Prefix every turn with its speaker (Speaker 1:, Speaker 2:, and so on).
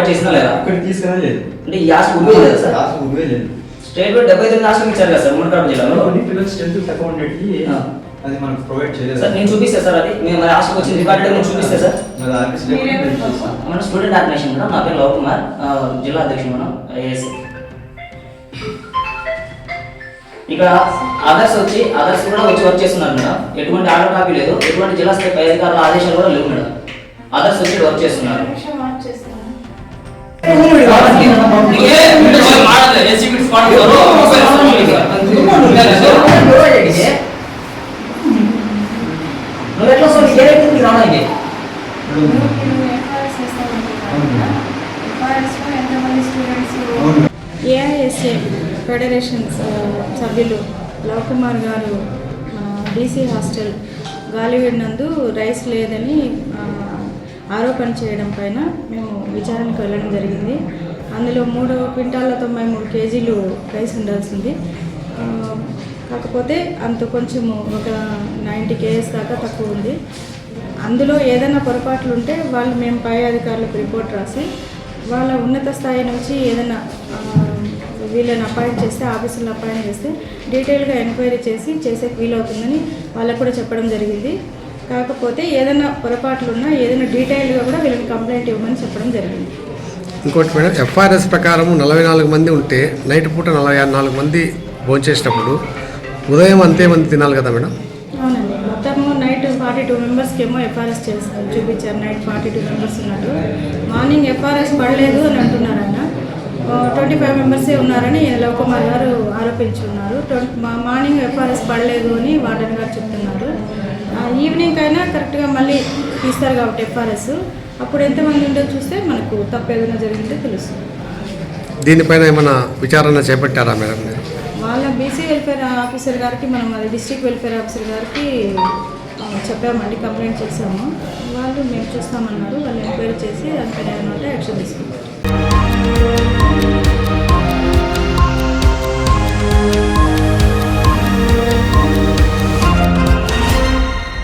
Speaker 1: చేసినా లేదా?
Speaker 2: ఇక్కడ తీసుకునే లేదు.
Speaker 1: అంటే ఈ ఆస్తి ఉద్యోగం లేదా సార్?
Speaker 2: ఆస్తి ఉద్యోగం లేదు.
Speaker 1: స్టేట్ లో 79 ఆస్తులు ఇచ్చారు కదా సార్ మునకడప జిల్లాలో.
Speaker 2: కొన్ని పిల్లలు స్ట్రెంత్ తక్కువ ఉండేటి అది మనకు ప్రొవైడ్ చేయలేదు
Speaker 1: సార్. నేను చూపిస్తా సార్, అది మేము మరి ఆస్తికి వచ్చింది రికార్డు నేను చూపిస్తా సార్.
Speaker 2: మరి ఆర్టీసీ
Speaker 1: మన స్టూడెంట్ ఆర్గనైజేషన్ మేడం, నా పేరు లవ్ కుమార్, జిల్లా అధ్యక్షుడు మేడం ఐఏఎస్. ఇక్కడ అదర్స్ కూడా వచ్చి వర్క్ చేస్తున్నారు మేడం. ఎటువంటి ఆర్డర్ కాపీ లేదు, ఎటువంటి జిల్లా స్థాయి పై అధికారుల ఆదేశాలు కూడా లేవు మేడం. అదర్స్ వచ్చి వర్క్ చేస్తున్నారు.
Speaker 3: ఏఐఎస్ఏ ఫెడరేషన్ సభ్యులు లవ్ కుమార్ గారు డీసీ హాస్టల్ గాలివీడ్ నందు రైస్ లేదని ఆరోపణ చేయడం పైన మేము విచారణకు వెళ్ళడం జరిగింది. అందులో 3 క్వింటాల 93 కేజీలు రైస్ ఉండాల్సింది. కాకపోతే అంత కొంచెము ఒక 90 కేజీస్ దాకా తక్కువ ఉంది. అందులో ఏదైనా పొరపాట్లు ఉంటే వాళ్ళు మేము పై అధికారులకు రిపోర్ట్ రాసి వాళ్ళ ఉన్నత స్థాయి నుంచి ఏదైనా వీళ్ళని అపాయింట్ చేస్తే, ఆఫీసులను అపాయింట్ చేస్తే డీటెయిల్గా ఎంక్వైరీ చేసే వీలవుతుందని వాళ్ళకు కూడా చెప్పడం జరిగింది. కాకపోతే ఏదైనా పొరపాట్లు ఉన్నా ఏదైనా డీటెయిల్గా కూడా వీళ్ళని కంప్లైంట్ ఇవ్వమని చెప్పడం జరిగింది.
Speaker 4: ఇంకోటి మేడం, ఎఫ్ఆర్ఎస్ ప్రకారం 44 మంది ఉంటే నైట్ పూట 44 మంది భోంచేసినప్పుడు ఉదయం అంతే మంది తినాలి కదా మేడం?
Speaker 3: అవునండి, మొత్తము నైట్ 42 మెంబర్స్కి ఏమో ఎఫ్ఆర్ఎస్ చూపించారు. నైట్ 42 మెంబర్స్ ఉన్నట్టు. మార్నింగ్ ఎఫ్ఆర్ఎస్ పడలేదు అని అంటున్నారు ఆయన. 25 మెంబర్సే ఉన్నారని లవ్ కుమార్ గారు ఆరోపించున్నారు. మార్నింగ్ ఎఫ్ఆర్ఎస్ పడలేదు అని వార్డెన్ గారు చెప్తున్నారు. ఈవినింగ్ అయినా కరెక్ట్గా మళ్ళీ తీస్తారు కాబట్టి ఎఫ్ఆర్ఎస్ అప్పుడు ఎంతమంది ఉందో చూస్తే మనకు తప్పు ఏదైనా జరిగిందో తెలుస్తుంది.
Speaker 4: దీనిపైన ఏమైనా విచారణ చేపట్టారా మేడం?
Speaker 3: వాళ్ళ బీసీ వెల్ఫేర్ ఆఫీసర్ గారికి మనం అది డిస్ట్రిక్ట్ వెల్ఫేర్ ఆఫీసర్ గారికి చెప్పామండి, కంప్లైంట్ చేసాము. వాళ్ళు మేము చూస్తామన్నారు. వాళ్ళు ఎంక్వైరీ చేసి దానిపైన ఏమైనా యాక్షన్ తీసుకుంటారు.